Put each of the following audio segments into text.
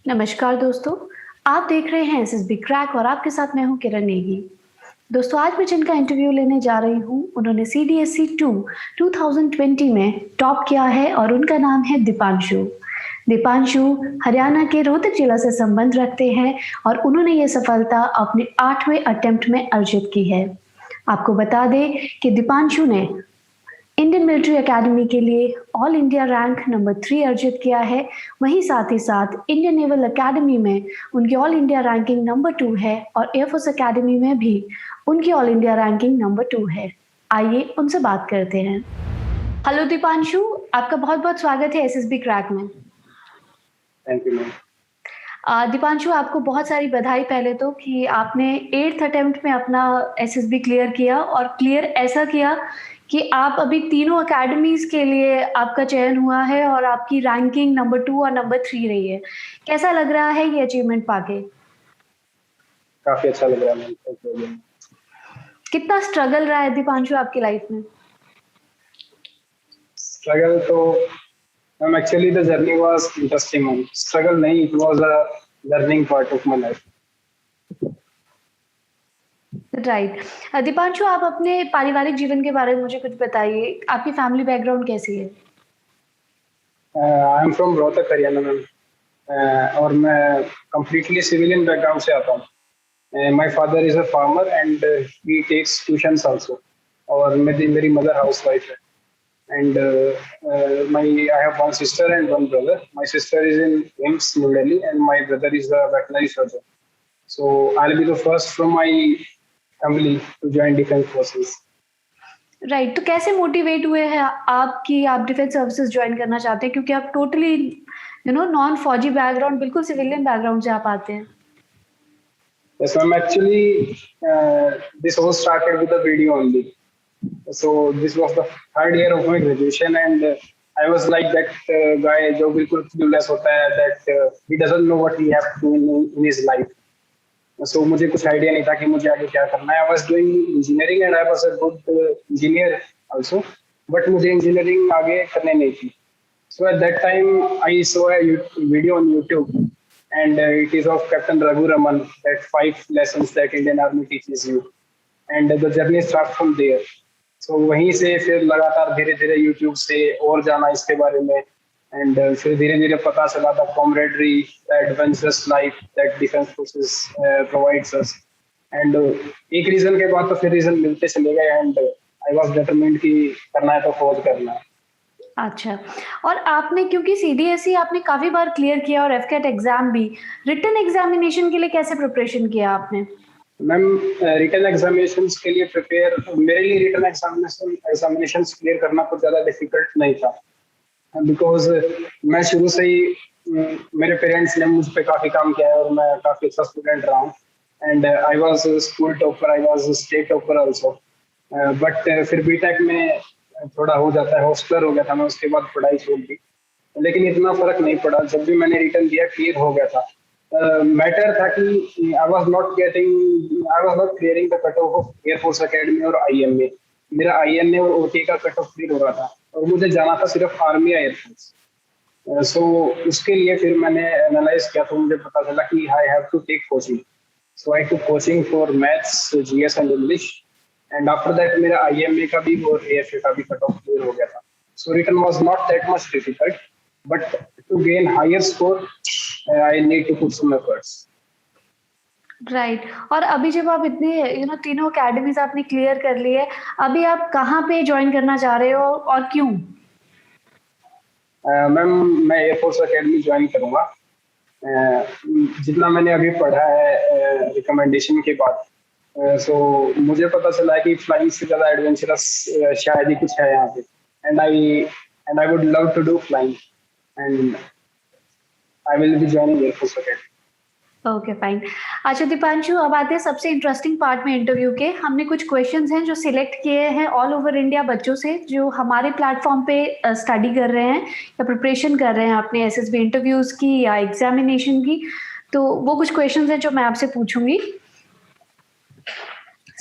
नमस्कार दोस्तों, आप देख रहे हैं एसएसबी क्रैक और आपके साथ मैं हूं किरण नेगी। दोस्तों आज मैं जिनका इंटरव्यू लेने जा रही हूं, उन्होंने सीडीएसई 2 2020 में टॉप किया है और उनका नाम है दीपांशु। दीपांशु हरियाणा के रोहतक जिला से संबंध रखते हैं और उन्होंने ये सफलता अपने 8वें अटेम्प्ट में अर्जित की है। आपको बता दें कि दीपांशु ने इंडियन मिलिट्री एकेडमी के लिए ऑल इंडिया रैंक नंबर 3 अर्जित किया है। वहीं साथ ही साथ इंडियन नेवल एकेडमी में उनकी ऑल इंडिया रैंकिंग नंबर 2 है और एयरफोर्स एकेडमी में भी उनकी ऑल इंडिया रैंकिंग नंबर 2 है। आइए उनसे बात करते हैं। हेलो दीपांशु, आपका बहुत बहुत स्वागत है एसएसबी क्रैक में। Thank you ma'am. दीपांशु, आपको बहुत सारी बधाई पहले तो कि आपने 8th अटेम्प्ट में अपना एसएसबी क्लियर किया और क्लियर ऐसा किया कि आप अभी तीनों एकेडमीज के लिए आपका चयन हुआ है और आपकी रैंकिंग नंबर 2 और नंबर 3 रही है। कैसा लग रहा है ये अचीवमेंट पाके? काफी अच्छा लग रहा है मैम। कितना स्ट्रगल रहा है दीपांशु आपकी लाइफ में? स्ट्रगल तो ma'am actually the journey was interesting ma'am. Struggle नहीं, it was a learning part of my life. Right. Deepanshu, आप अपने पारिवारिक जीवन के बारे में मुझे कुछ बताइए। आपकी फैमिली बैकग्राउंड कैसी है? I am from Rohtak Haryana ma'am. और मैं कंप्लीटली सिविलियन बैकग्राउंड से आता हूँ। My father is a farmer and he takes tuitions also. और मेरी मदर हाउसवाइफ है। And I have one sister and one brother. My sister is in AIIMS New Delhi, and my brother is a veterinary surgeon. So I'll be the first from my family to join defense forces. Right, तो कैसे motivate हुए हैं आप कि आप defence services join करना चाहते हैं, क्योंकि आप टोटली नॉन फौजी बैकग्राउंड, बिल्कुल सिविलियन बैकग्राउंड से आप आते हैं। Yes, ma'am. Actually, this all started with a video only. So this was the third year of my graduation, and I was like that guy जो बिल्कुल clueless होता है, that he doesn't know what he have to do in his life. So मुझे कुछ idea नहीं था कि मुझे आगे क्या करना है। I was doing engineering and I was a good engineer also, but मुझे engineering आगे करने नहीं थी। So at that time I saw a video on YouTube, and it is of Captain Raghu Raman, that 5 lessons that Indian Army teaches you, and the journey starts from there. So वहीं से फिर लगातार धीरे धीरे YouTube से और जाना इसके बारे में, एंड फिर धीरे धीरे पता चला था camaraderie, adventurous life that defence forces provides us. And एक रीजन के बाद तो फिर रीजन मिलते चले गए, एंड आई वाज डिटरमाइंड कि करना है तो फौज करना है। अच्छा, और आपने क्योंकि सीडीएसई आपने काफी बार क्लियर किया और एफकेट एग्जाम भी, रिटन एग्जामिनेशन के लिए कैसे प्रिपरेशन किया आपने? मैम रिटन एग्जामिनेशंस के लिए प्रिपेयर, मेरे लिए रिटन एग्जामिनेशंस क्लियर करना कुछ ज़्यादा डिफिकल्ट नहीं था, बिकॉज मैं शुरू से ही मेरे पेरेंट्स ने मुझ पे काफ़ी काम किया है और मैं काफ़ी अच्छा स्टूडेंट रहा हूँ। And I was school topper, I was state topper also. But फिर बीटेक में थोड़ा हो जाता है, हॉस्टलर हो गया था मैं, उसके बाद पढ़ाई छोड़ दी। लेकिन इतना फर्क नहीं पड़ा, जब भी मैंने रिटर्न दिया क्लियर हो गया था। मैटर था कि I was not clearing the cut off of air force academy और आईएमए। मेरा आईएमए और ओटी का कट ऑफ क्लियर हो रहा था और मुझे जाना था सिर्फ आर्मी या एयरफोर्स। सो उसके लिए फिर मैंने एनालाइज किया, तो मुझे पता चला कि I have to take coaching. So I took coaching for maths, GS and English, and after that मेरा आईएमए का भी और एएफए का भी कट ऑफ क्लियर हो गया था। So written was not that much difficult, but to gain higher score I need to put some efforts. Right, और अभी जब आप इतने तीनों एकेडमीज आपने क्लियर कर ली है, अभी आप कहाँ पे ज्वाइन करना चाह रहे हो और क्यों? मैम मैं एयरफोर्स एकेडमी ज्वाइन करूंगा। जितना मैंने अभी पढ़ा है रिकमेंडेशन के बाद, सो मुझे पता चला है कि फ्लाइंग से ज़्यादा एडवेंचरस शायद ही कुछ है यहाँ पे, and I would love to do flying, and I will be joining air force academy. Okay fine. अच्छा दीपांशु, अब आते हैं सबसे इंटरेस्टिंग पार्ट में इंटरव्यू के। हमने कुछ क्वेश्चंस हैं जो सिलेक्ट किए हैं ऑल ओवर इंडिया बच्चों से जो हमारे प्लेटफॉर्म पे स्टडी कर रहे हैं या प्रिपरेशन कर रहे हैं अपने एसएसबी इंटरव्यूज की या एग्जामिनेशन की। तो वो कुछ क्वेश्चंस हैं जो मैं आपसे पूछूंगी।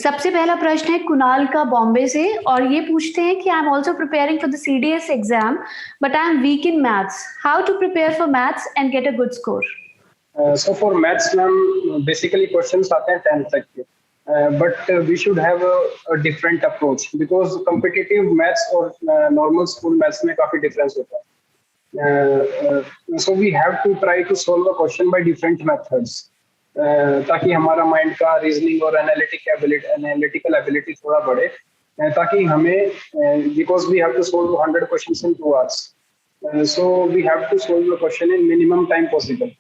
सबसे पहला प्रश्न है कुणाल का बॉम्बे से, और ये पूछते हैं कि I am also preparing for the CDS exam but I am weak in maths, how to prepare for maths and get a good score? So for maths ma'am basically questions आते हैं 10th तक के, but we should have a different approach because competitive maths और normal school maths में काफी difference होता है. So we have to try to solve a question by different methods, ताकि हमारा माइंड का रीजनिंग और एनालिटिकल एबिलिटी थोड़ा बढ़े, ताकि हमें because we have to solve 100 questions in 2 hours, so we have to solve the question in minimum time possible.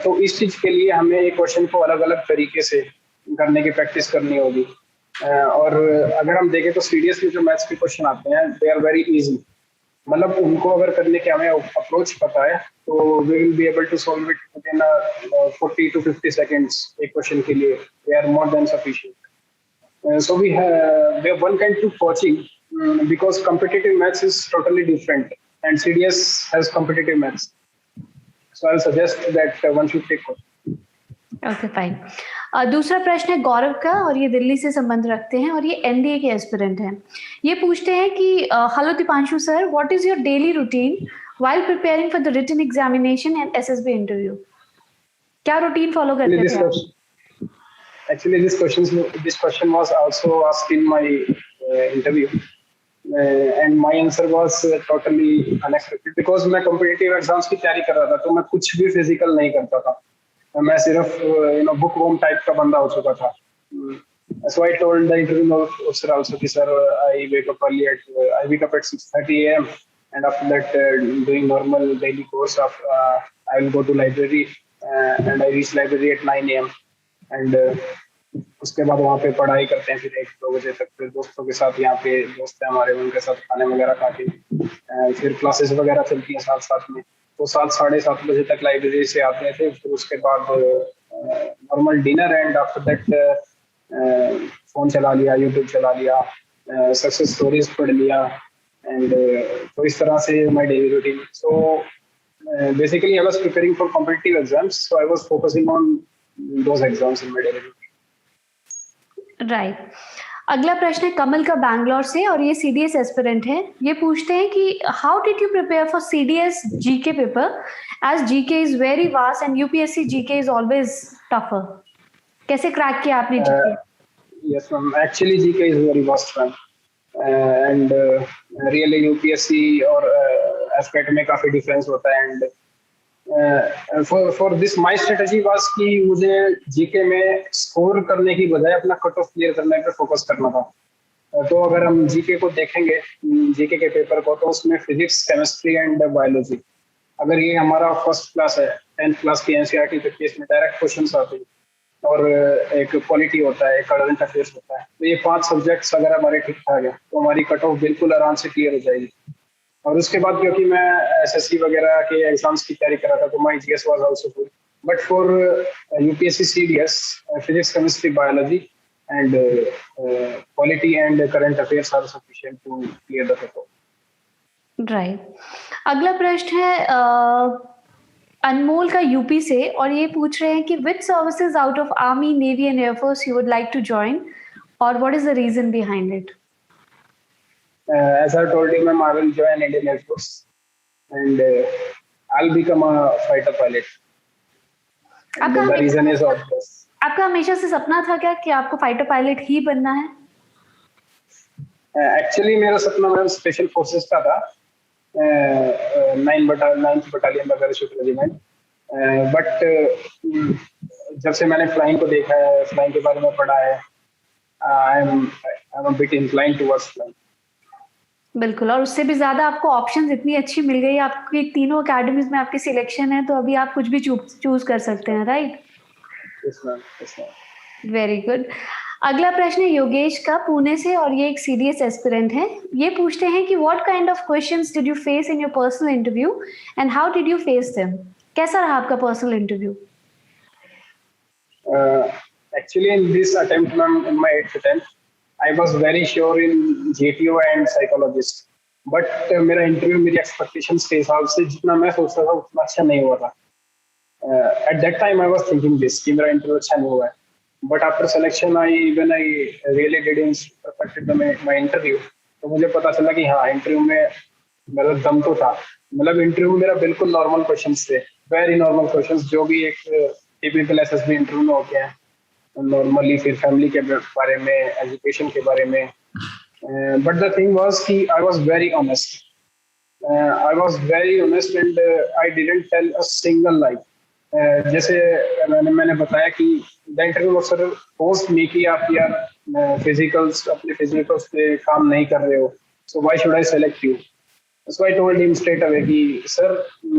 तो इस चीज के लिए हमें एक क्वेश्चन को अलग अलग तरीके से करने की प्रैक्टिस करनी होगी. और अगर हम देखें तो सीडीएस में जो मैथ्स के क्वेश्चन आते हैं दे आर वेरी इजी, मतलब उनको अगर करने के हमें अप्रोच पता है तो we will be able to solve it within 40 to 50 seconds एक क्वेश्चन के लिए. They are more than sufficient. So we have one can to coaching because competitive maths is totally different and CDS has competitive maths. So I'll suggest that one should take coaching. Okay fine. दूसरा प्रश्न है गौरव का और ये दिल्ली से संबंध रखते हैं और ये एनडीए के एस्पिरेंट हैं. ये पूछते हैं कि hello Deepanshu sir, what is your daily routine while preparing for the written examination and SSB interview? क्या रूटीन फॉलो करते हैं आप? Actually this question was also asked in my interview, and my answer was totally unexpected because मैं competitive exams की तैयारी कर रहा था, तो मैं कुछ भी physical नहीं करता था. मैं सिर्फ बुक वर्म टाइप का बंदा हो चुका था. So I told the interview officer also कि sir I wake up at 6:30 a.m. and after that doing normal daily course of I will go to library and I reach library at 9 a.m. and उसके बाद वहाँ पे पढ़ाई करते हैं फिर 1-2 बजे तक. फिर दोस्तों के साथ यहाँ पे दोस्त हैं हमारे, उनके साथ खाने वगैरह खा के फिर क्लासेस वगैरह चलती हैं साथ में. तो 7-7:30 बजे तक लाइब्रेरी से आते थे. फिर उसके बाद normal dinner and after that phone चला लिया, यूट्यूब चला लिया, सक्सेस स्टोरीज पढ़ लिया एंड तो इस तरह से my daily routine. So basically I was preparing for competitive exams, so I was focusing on those exams in my daily routine. Right. अगला प्रश्न है कमल का बैंगलोर से और ये सीडीएस एस्पिरेंट है. ये पूछते हैं कि how did you prepare for CDS GK paper as GK is very vast and UPSC GK is always tougher. कैसे क्रैक किया आपने GK? Yes ma'am, actually GK is very vast ma'am and really UPSC और AFCAT में काफी difference होता है. And for this my strategy was कि मुझे जीके में स्कोर करने की बजाय अपना कट ऑफ क्लियर करने पे फोकस करना था. तो अगर हम जीके को देखेंगे, जीके के पेपर को, तो उसमें फिजिक्स, केमिस्ट्री एंड बायोलॉजी, अगर ये हमारा फर्स्ट क्लास है 10th क्लास की एनसीईआरटी तक, इसमें डायरेक्ट क्वेश्चंस आते हैं और एक पॉलिटी होता है, एक करंट अफेयर्स होता है. तो ये 5 सब्जेक्ट्स अगर हमारे ठीक ठाक है तो हमारी कट ऑफ बिल्कुल आराम से क्लियर हो जाएगी. और उसके बाद क्योंकि मैं एसएससी वगैरह के एग्जाम्स की तैयारी कर रहा था तो my GS was also good, but for UPSC CDS physics, chemistry, biology and polity and current affairs are sufficient to clear the paper. Right. अगला प्रश्न है अनमोल का यूपी से और ये पूछ रहे हैं कि which services out of army, navy and air force you would like to join और what is the reason behind it? As I told you, ma'am, I will join Indian Air Force and I'll become a fighter pilot. The reason is obvious. आपका हमेशा से सपना था क्या कि आपको fighter pilot ही बनना है? Actually, मेरा सपना मैम स्पेशल फोर्सेस का था, 9th बटालियन का पैराशूट रेजिमेंट. बट जब से मैंने फ्लाइंग को देखा है, फ्लाइंग के बारे में पढ़ा है, I am a bit inclined towards flying. बिल्कुल. और उससे भी ज्यादा आपको ऑप्शंस इतनी अच्छी मिल गई, आपकी तीनों एकेडमीज में आपकी सिलेक्शन है, तो अभी आप कुछ भी चूज कर सकते हैं. Right? Yes ma'am. Very good. अगला प्रश्न है योगेश का पुणे से और ये एक सीडीएस एस्पिरेंट है. ये पूछते हैं कि what kind of questions did you face in your personal interview and how did you face them? कैसा रहा आपका personal interview? Actually in this attempt, ma'am, in my 8th attempt, I was very sure in GTO and psychologist, but मेरा interview मेरी expectations के हिसाब से जितना मैं सोचता था उतना अच्छा नहीं हुआ था. At that time I was thinking this कि मेरा इंटरव्यू अच्छा नहीं हुआ है, but after selection when I really did perfected my interview, तो मुझे पता चला कि हाँ इंटरव्यू में मतलब दम तो था. मतलब इंटरव्यू में मेरा बिल्कुल नॉर्मल क्वेश्चंस थे वेरी नॉर्मल क्वेश्चंस जो भी एक टिपिकल एसएसबी इंटरव्यू में होते हैं नॉर्मली, फिर फैमिली के बारे में, एजुकेशन के बारे में. बट द थिंग वाज कि आई was very honest. I was very honest and I didn't tell a single lie. जैसे मैंने बताया कि द इंटरव्यू अफसर पोस्ट मी कि आप यार फिजिकल्स अपने फिजिकल्स पे काम नहीं कर रहे हो, so why should I select you. So I told him straight away कि sir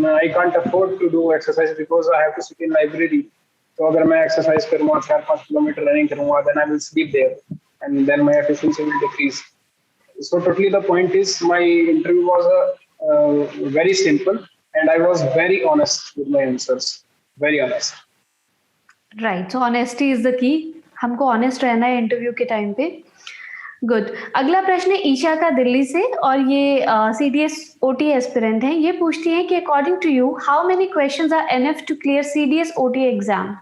I can't afford to do exercise because I have to sit in library. तो अगर मैं एक्सरसाइज करूँगा 4-5 किलोमीटर रनिंग करूँगा then I will sleep there and then my efficiency will decrease. So totally the point is my interview was very simple and I was very honest with my answers. Very honest. Right, so honesty is the की. हमको honest रहना है interview के time पे. Good. अगला प्रश्न है ईशा का दिल्ली से और ये सीडीएस ओटी एस्पिरेंट है. ये पूछती है कि according to you how many questions are enough to clear CDS OT exam.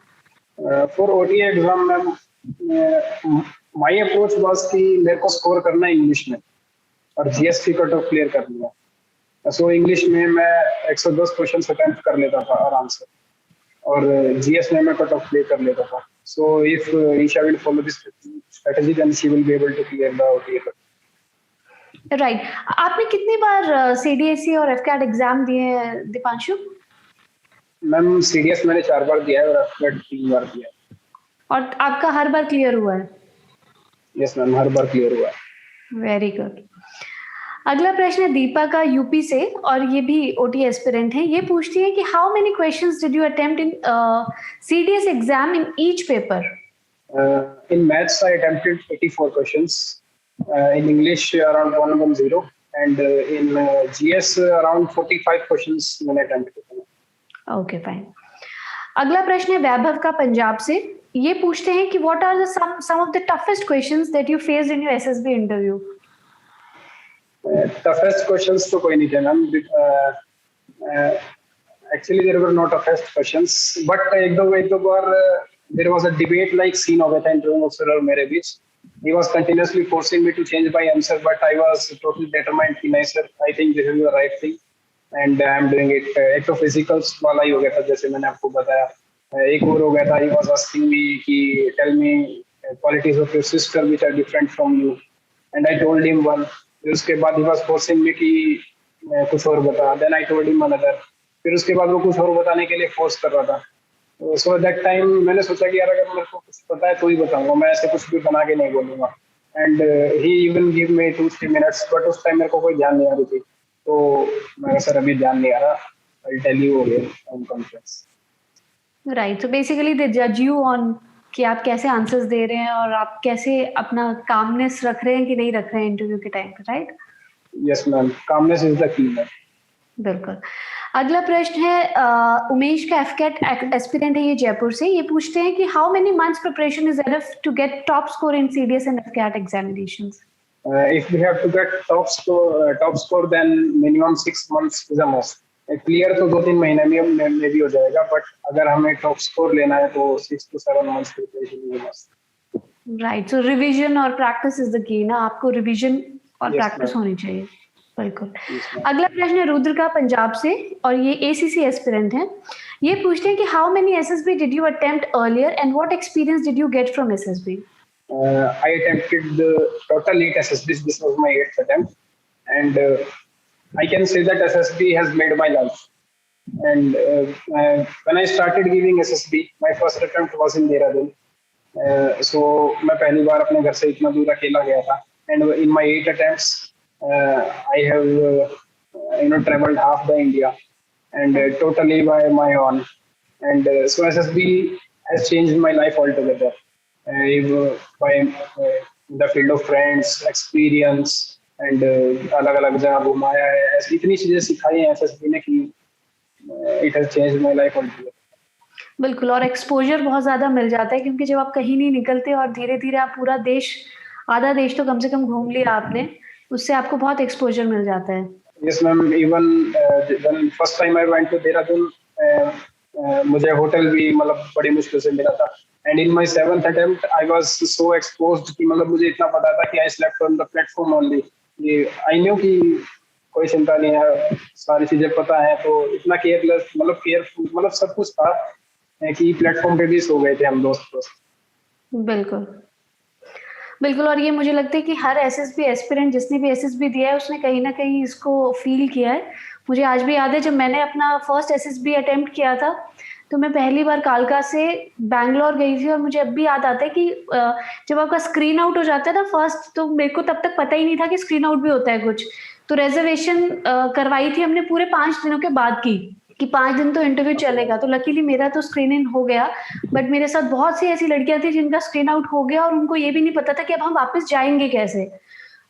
For OT exam ma'am my approach was कि मेरे को स्कोर करना है इंग्लिश में और जीएस की कट ऑफ क्लियर करनी है. सो इंग्लिश में मैं 110 क्वेश्चन अटेम्प्ट कर लेता था आराम से और जीएस में मैं कट ऑफ क्लियर कर लेता था. So if Isha will follow this strategy then she will be able to clear the OT. Right. आपने कितनी बार सीडीएसई और एफकैट एग्जाम दिए हैं दीपांशु? मैम सीडीएस मैंने 4 बार दिया है और एफकैट 3 बार दिया है. और आपका हर बार क्लियर हुआ है? यस मैम, हर बार क्लियर हुआ है. Very good. अगला प्रश्न है दीपा का यूपी से और ये भी ओटी एस्पिरेंट है. ये पूछती है कि how many questions did you attempt in CDS exam in each paper? In maths I attempted 84 questions, in English around 110 and in GS around 45 questions मैंने attempt किया. Okay fine. अगला प्रश्न है वैभव का पंजाब से. ये पूछते हैं कि what are the some of the toughest questions that you faced in your SSB interview? Toughest questions तो कोई नहीं थे ma'am. Actually there were not toughest questions but एक दो बार there was a debate like scene हो गया था इंटरव्यू अफसर और मेरे बीच. He was continuously forcing me to change my answer but I was totally determined कि नहीं sir, I think this is the right thing and I am doing it. एक तो फिजिकल्स वाला ही हो गया था जैसे मैंने आपको बताया. एक और हो गया था, ही वाज आस्किंग मी कि tell me qualities of your sister which are different from you and I told him one. फिर उसके बाद ही वाज फोर्सिंग मी कि कुछ और बता. Then I told him another. फिर उसके बाद वो कुछ और बताने के लिए फोर्स कर रहा था. सो दैट टाइम मैंने सोचा कि यार अगर मेरे को कुछ पता है तो ही बताऊंगा, मैं ऐसे कुछ भी बना के नहीं बोलूंगा. And he even give me 2-3 minutes but उस टाइम मेरे को कोई ध्यान नहीं आ रही थी. तो मैं सर अभी ध्यान नहीं आ रहा, I tell you again on conference. Right. So basically they जज यू ऑन कि आप कैसे आंसर्स दे रहे हैं और आप कैसे अपना कामनेस रख रहे हैं कि नहीं रख रहे हैं इंटरव्यू के टाइम पे. Right? Yes ma'am, calmness is the की. बिल्कुल. अगला प्रश्न है उमेश का एफकैट एस्पिरेंट है, ये जयपुर से. ये पूछते हैं कि how many months preparation is enough to get top score in CDS and AFCAT examinations? If we have to get top score then minimum 6 months is a must. Clear तो 2-3 महीने में भी हो जाएगा बट अगर हमें टॉप स्कोर लेना है तो 6 to 7 months preparation is a must. Right. So revision और प्रैक्टिस इज द की ना. आपको रिवीजन और Yes, प्रैक्टिस ma'am. होनी चाहिए. बिल्कुल. Yes, ma'am. अगला प्रश्न है रुद्र का पंजाब से और ये एसीसी एस्पिरेंट है. ये पूछते हैं कि how many SSB did you attempt earlier and what experience did you get from SSB? I attempted the total 8 SSBs. This was my 8th attempt, and I can say that SSB has made my life. And when I started giving SSB, my first attempt was in Dehradun. So मैं पहली बार अपने घर से इतना दूर अकेला गया था. And in my 8 attempts, I have traveled half the India, and totally by my own. And so SSB has changed my life altogether. By the field of friends, experience and अलग अलग जगह घुमाया है. ऐसी इतनी चीजें सिखाई हैं एसएसबी ने कि it has changed my life altogether. बिल्कुल. और एक्सपोजर बहुत ज्यादा मिल जाता है क्योंकि जब आप कहीं नहीं निकलते और धीरे धीरे आप पूरा देश, आधा देश तो कम से कम घूम लिया आपने, उससे आपको बहुत एक्सपोजर मिल जाता है. Yes ma'am, even when first time I went to Dehradun, मुझे होटल भी मतलब बड़ी मुश्किल से मिला था. And in my 7th attempt, I was so exposed कि मतलब मुझे इतना पता था कि I slept on the platform only. I knew कि कोई चिंता नहीं है, सारी चीजें पता है, तो इतना केयरलेस मतलब केयरफुल मतलब सब कुछ था कि प्लेटफॉर्म पे भी सो गए थे हम दोस्त दोस्त। बिल्कुल बिल्कुल। और ये मुझे लगता है कि हर एसएसबी एस्पिरेंट जिसने भी एसएसबी दिया है उसने कहीं ना कहीं इसको फील किया है। मुझे आज भी याद है जब मैंने अपना फर्स्ट एसएसबी अटेम्प्ट किया था, तो मैं पहली बार कालका से बैंगलोर गई थी और मुझे अब भी याद आता है कि जब आपका स्क्रीन आउट हो जाता है ना फर्स्ट, तो मेरे को तब तक पता ही नहीं था कि स्क्रीन आउट भी होता है कुछ। तो रिजर्वेशन करवाई थी हमने पूरे 5 दिनों के बाद की, कि 5 दिन तो इंटरव्यू चलेगा। तो लकीली मेरा तो स्क्रीन इन हो गया, बट मेरे साथ बहुत सी ऐसी लड़कियां थी जिनका स्क्रीन आउट हो गया और उनको ये भी नहीं पता था कि अब हम वापस जाएंगे कैसे।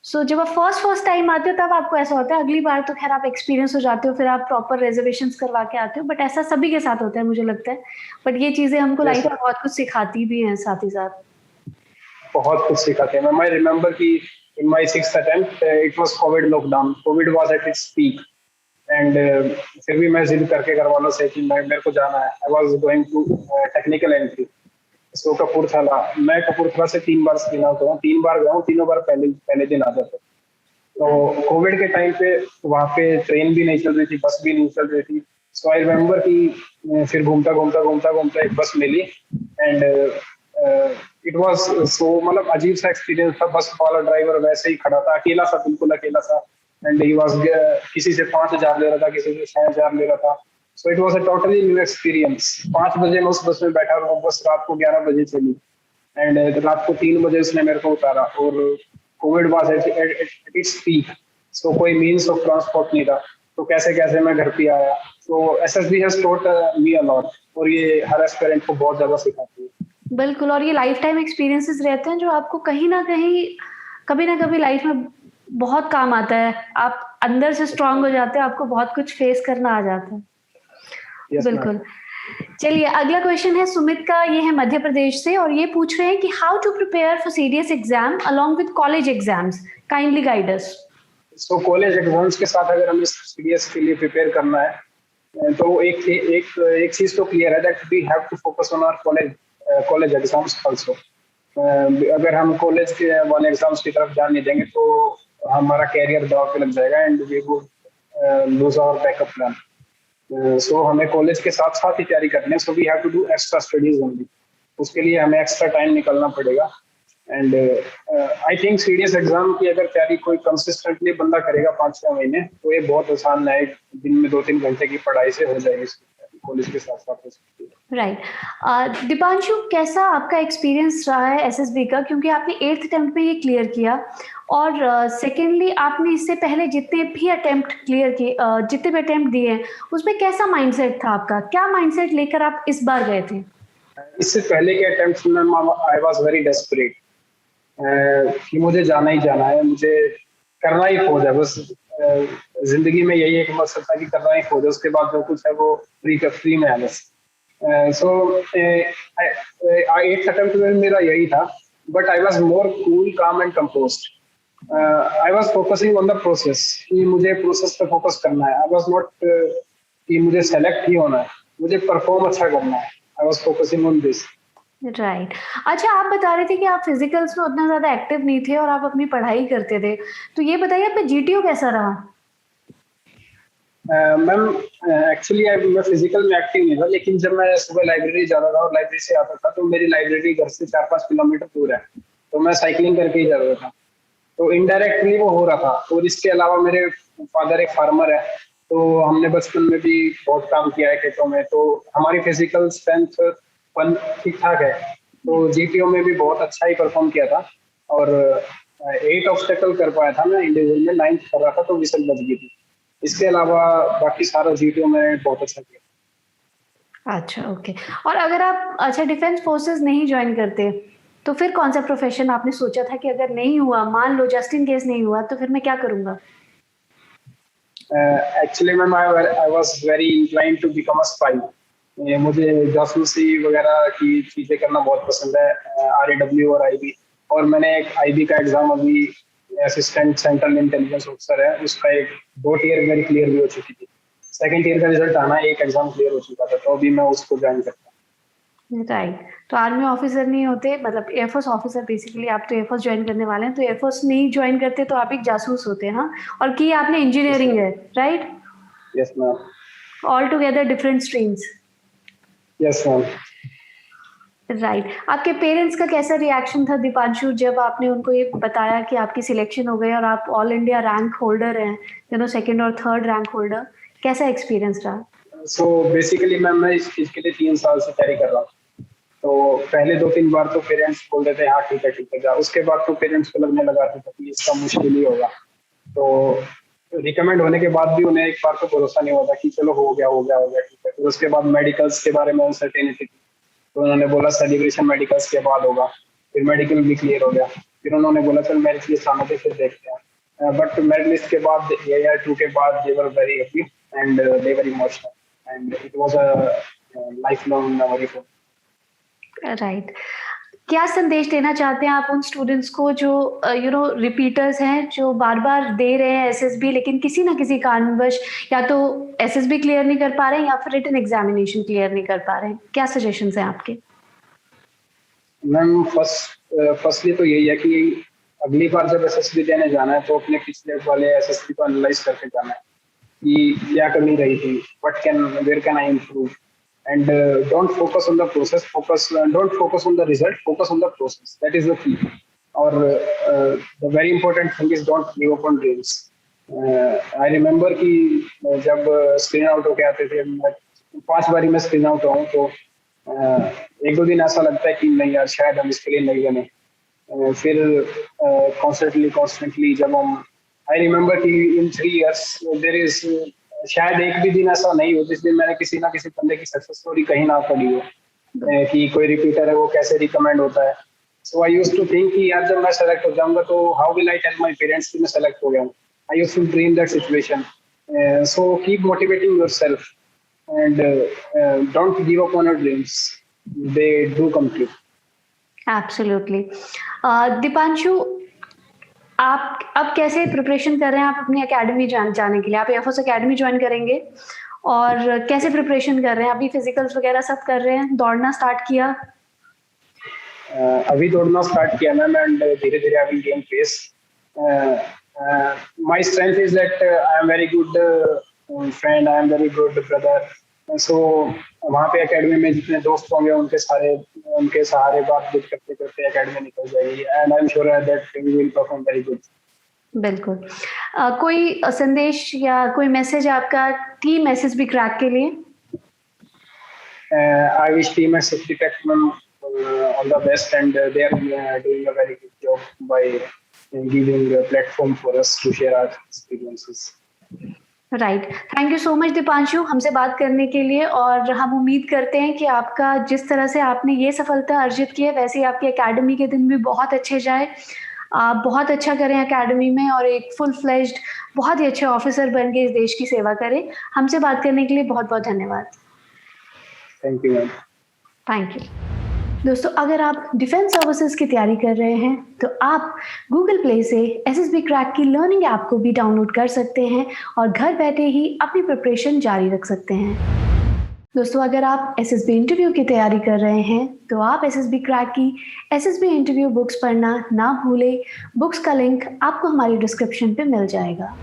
सो जब आप फर्स्ट टाइम आते हो तब आपको ऐसा होता है, अगली बार तो खैर आप एक्सपीरियंस हो जाते हो, फिर आप प्रॉपर रिजर्वेशन करवा के आते हो, बट ऐसा सभी के साथ होता है मुझे लगता है। बट ये चीजें हमको Yes, लाइफ में बहुत कुछ सिखाती भी हैं साथ ही साथ। बहुत कुछ सिखाते हैं। मैं रिमेम्बर कि in my sixth attempt it was Covid lockdown, Covid was at its peak and फिर भी मैं जिद करके घर वालों से कि मैं मेरे को जाना है। I was going to technical entry, so Kapurthala. मैं कपूरथला से 3 बार स्क्रीन आउट हुआ, 3 बार गया हूँ, तीनों बार पहले पहले दिन आ जाते। तो कोविड के टाइम पे वहाँ पे ट्रेन भी नहीं चल रही थी, बस भी नहीं चल रही थी। सो आई रिमेम्बर कि फिर घूमता घूमता घूमता घूमता एक बस मिली एंड इट वाज सो मतलब अजीब सा एक्सपीरियंस था। बस वाला ड्राइवर वैसे ही खड़ा था, अकेला सा, बिल्कुल अकेला सा, एंड ही वाज किसी से 5,000 ले रहा था, किसी से 6,000 ले रहा था। So it was a totally new experience. 5 बजे मैं उस बस में बैठा और वो बस रात को 11 बजे चली एंड रात को 3 बजे उसने मेरे को उतारा और covid was at its peak. So कोई मीन्स ऑफ ट्रांसपोर्ट नहीं था, तो कैसे कैसे मैं घर पे आया। तो SSB has taught me a lot, और ये हर एस्पिरेंट को बहुत ज्यादा सिखाती है। बिल्कुल। और ये लाइफ टाइम एक्सपीरियंसेस रहते हैं जो आपको कहीं ना कहीं कभी ना कभी लाइफ में बहुत काम आता है। आप अंदर से स्ट्रांग हो जाते हैं, आपको बहुत कुछ फेस करना आ जाता है। Yes ma'am. बिल्कुल। चलिए अगला क्वेश्चन है सुमित का, ये है मध्य प्रदेश से और ये पूछ रहे हैं कि how to prepare for CDS exam along with college exams, kindly guide us. So college exams के साथ अगर हमें सीडीएस के लिए प्रिपेयर करना है तो एक चीज तो क्लियर है that we have to focus on our college exams also. अगर हम कॉलेज के वाले एग्जाम्स की तरफ ध्यान नहीं देंगे तो हमारा कैरियर दांव पे लग जाएगा and we would lose our backup plan. So हमें कॉलेज के साथ साथ ही तैयारी करनी है। So we have to do extra studies only. उसके लिए हमें एक्स्ट्रा टाइम निकालना पड़ेगा and I think CDS exam की अगर तैयारी कोई कंसिस्टेंटली बंदा करेगा 5-6 महीने, तो ये बहुत आसान है। दिन में 2-3 घंटे की पढ़ाई से हो जाएगी, कॉलेज के साथ साथ हो सकती है। राइट। दीपांशु, कैसा आपका एक्सपीरियंस रहा है एसएसबी का, क्योंकि आपने 8th अटेम्प्ट में ये क्लियर किया और सेकेंडली आपने इससे पहले जितने भी अटेम्प्ट क्लियर किए, जितने भी अटेम्प्ट दिए हैं, उसमें कैसा माइंडसेट था आपका, क्या माइंडसेट लेकर आप इस बार गए थे? इससे पहले के अटेम्प्ट्स में आई वाज वेरी डेस्परेट कि मुझे जाना ही जाना है, मुझे करना ही फौज है बस। जिंदगी में यही एक मकसद था कि करना ही फौज है, उसके बाद जो कुछ है वो फ्री में है बस। सो 8th अटेम्प्ट में मेरा यही था, but I was more cool, calm and composed. I was focusing on the process कि मुझे प्रोसेस पे फोकस करना है। आई वाज नॉट कि मुझे सेलेक्ट ही होना है, मुझे परफॉर्म अच्छा करना है। I was focusing on this. Right. अच्छा, आप बता रहे थे कि आप फिजिकल्स में उतना ज्यादा एक्टिव नहीं थे और आप अपनी पढ़ाई करते थे, तो ये बताइए आपका जीटीओ कैसा रहा? मैम एक्चुअली मैं फिजिकल में एक्टिव नहीं था, लेकिन जब मैं सुबह लाइब्रेरी जाता था और लाइब्रेरी से आता था, तो मेरी लाइब्रेरी घर से 4-5 किलोमीटर दूर है, तो मैं साइकिलिंग करके ही जाता था। तो इनडायरेक्टली वो हो रहा था। और इसके अलावा मेरे फादर एक फार्मर है, तो हमने बचपन में भी बहुत काम किया है खेतों में, तो हमारी फिजिकल स्ट्रेंथ ठीक ठाक है। तो जीटीओ में भी बहुत अच्छा ही परफॉर्म किया था और 8 ऑब्स्टेकल कर पाया था मैं इंडिविजुअल में, 9th कर रहा था तो विसल बच गई थी। इसके अलावा बाकी सारा जीटीओ में बहुत अच्छा किया। अच्छा, ओके। और अगर आप अच्छा डिफेंस फोर्सेस नहीं ज्वाइन करते, तो फिर कौन सा प्रोफेशन आपने सोचा था कि अगर नहीं हुआ, मान लो जस्ट इन केस नहीं हुआ, तो फिर मैं क्या करूंगा? Actually ma'am I was very inclined to become a spy. मुझे जासूसी वगैरह की चीजें करना बहुत पसंद है, आरएडब्ल्यू और आईबी। और मैंने एक आईबी का एग्जाम अभी, असिस्टेंट सेंट्रल इंटेलिजेंस ऑफिसर है, उसका 2 ईयर मेरी क्लियर भी हो चुकी थी। 2nd ईयर का रिजल्ट आना, एक एग्जाम क्लियर हो चुका था, तो अभी मैं उसको ज्वाइन करता हूँ। राइट। तो आर्मी ऑफिसर नहीं होते, मतलब एयरफोर्स ऑफिसर बेसिकली, आप तो एयरफोर्स ज्वाइन करने वाले हैं, तो एयरफोर्स नहीं ज्वाइन करते तो आप एक जासूस होते हैं, हाँ। और की आपने यस इंजीनियरिंग मैम। है, right? Yes ma'am. All together different streams. Yes ma'am. Right. आपके पेरेंट्स का कैसा रिएक्शन था दीपांशु, जब आपने उनको ये बताया कि आपकी सिलेक्शन हो गई और आप ऑल इंडिया रैंक होल्डर हैं, सेकंड और थर्ड रैंक होल्डर, कैसा एक्सपीरियंस रहा? सो बेसिकली मैम मैं इस चीज के लिए 3 साल से तैयारी कर रहा हूँ। तो पहले 2-3 बार तो पेरेंट्स बोल देते हैं हाँ ठीक है जा, उसके बाद तो पेरेंट्स को लगने लगा था कि इसका मुश्किल ही होगा। तो रिकमेंड होने के बाद भी उन्हें एक बार तो भरोसा नहीं होता कि चलो हो गया ठीक है। फिर उसके बाद मेडिकल्स के बारे में अनसर्टेनिटी थी, तो उन्होंने बोला सेलिब्रेशन मेडिकल्स के बाद होगा। फिर मेडिकल भी क्लियर हो गया, फिर उन्होंने बोला चल मेरिट लिस्ट आने दे फिर देखते हैं। बट मेरिट लिस्ट के बाद AR2 के बाद they were very happy and they were emotional and it was a life long memory for. Right. क्या संदेश देना चाहते हैं आप उन स्टूडेंट्स को जो रिपीटर्स हैं, जो बार-बार दे रहे हैं एसएसबी, लेकिन किसी ना किसी कारणवश या तो एसएसबी क्लियर नहीं कर पा रहे हैं या फिर रिटन एग्जामिनेशन क्लियर नहीं कर पा रहे हैं? क्या सजेशंस हैं आपके? मैम फर्स्टली तो यही है कि अगली बार जब एसएसबी देने जाना है तो अपने पिछले वाले एसएसबी को एनालाइज करके जाना है कि क्या कमी रही थी, where can I improve and don't focus on the process, don't focus on the result, focus on the process, that is the key. और the very important thing is don't give up on dreams. I remember कि जब screen out होके आते थे, मैं 5 बारी में screen out हुआ हूँ, तो एक दो दिन ऐसा लगता है कि नहीं यार शायद हम इसके लिए नहीं बने। फिर कॉन्स्टेंटली जब हम, आई रिमेम्बर कि इन 3 years देर इज, शायद एक भी दिन ऐसा नहीं हो जिस दिन मैंने किसी ना किसी बंदे की सक्सेस स्टोरी कहीं ना पढ़ी हो, कि कोई रिपीटर है वो कैसे रिकमेंड होता है। So I used to think कि यार जब मैं सेलेक्ट हो जाऊंगा तो how will I tell my parents कि मैं सेलेक्ट हो गया हूँ। I used to dream that situation. So keep motivating yourself and don't give up on your dreams, they do come true. Absolutely. Deepanshu, आप अब कैसे प्रिपरेशन कर रहे हैं आप अपनी एकेडमी जाने के लिए? आप एयरफोर्स एकेडमी ज्वाइन करेंगे और कैसे प्रिपरेशन कर रहे हैं? अभी फिजिकल्स वगैरह सब कर रहे हैं, दौड़ना स्टार्ट किया? अभी दौड़ना स्टार्ट किया मैम एंड धीरे धीरे I will gain pace. My strength is that I am very good friend, I am very good brother. So वहाँ पे एकेडमी में जितने दोस्त होंगे उनके सहारे बातचीत करते करते एकेडमी निकल जाएगी and I am sure that we will perform very good. बिल्कुल। कोई संदेश या कोई मैसेज आपका टीम एसएसबी क्रैक के लिए? I wish team SSB Techman all the best and they are doing a very good job by giving a platform for us to share our experiences. Right. Thank you so much Deepanshu हमसे बात करने के लिए, और हम उम्मीद करते हैं कि आपका जिस तरह से आपने ये सफलता अर्जित की है वैसे ही आपकी एकेडमी के दिन भी बहुत अच्छे जाए। आप बहुत अच्छा करें एकेडमी में और एक फुल फ्लेज्ड बहुत ही अच्छे ऑफिसर बन के इस देश की सेवा करें। हमसे बात करने के लिए बहुत-बहुत धन्यवाद। Thank you ma'am. Thank you. दोस्तों, अगर आप डिफेंस सर्विसेज की तैयारी कर रहे हैं तो आप गूगल प्ले से एसएसबी क्रैक की लर्निंग ऐप को भी डाउनलोड कर सकते हैं और घर बैठे ही अपनी प्रिपरेशन जारी रख सकते हैं। दोस्तों, अगर आप एसएसबी इंटरव्यू की तैयारी कर रहे हैं तो आप एसएसबी क्रैक की एसएसबी इंटरव्यू बुक्स पढ़ना ना भूलें। बुक्स का लिंक आपको हमारी डिस्क्रिप्शन पे मिल जाएगा।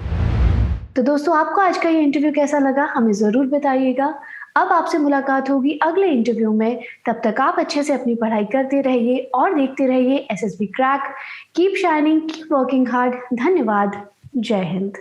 तो दोस्तों, आपको आज का ये इंटरव्यू कैसा लगा हमें ज़रूर बताइएगा। अब आपसे मुलाकात होगी अगले इंटरव्यू में। तब तक आप अच्छे से अपनी पढ़ाई करते रहिए और देखते रहिए SSB crack. Keep shining, keep working hard. धन्यवाद। जय हिंद।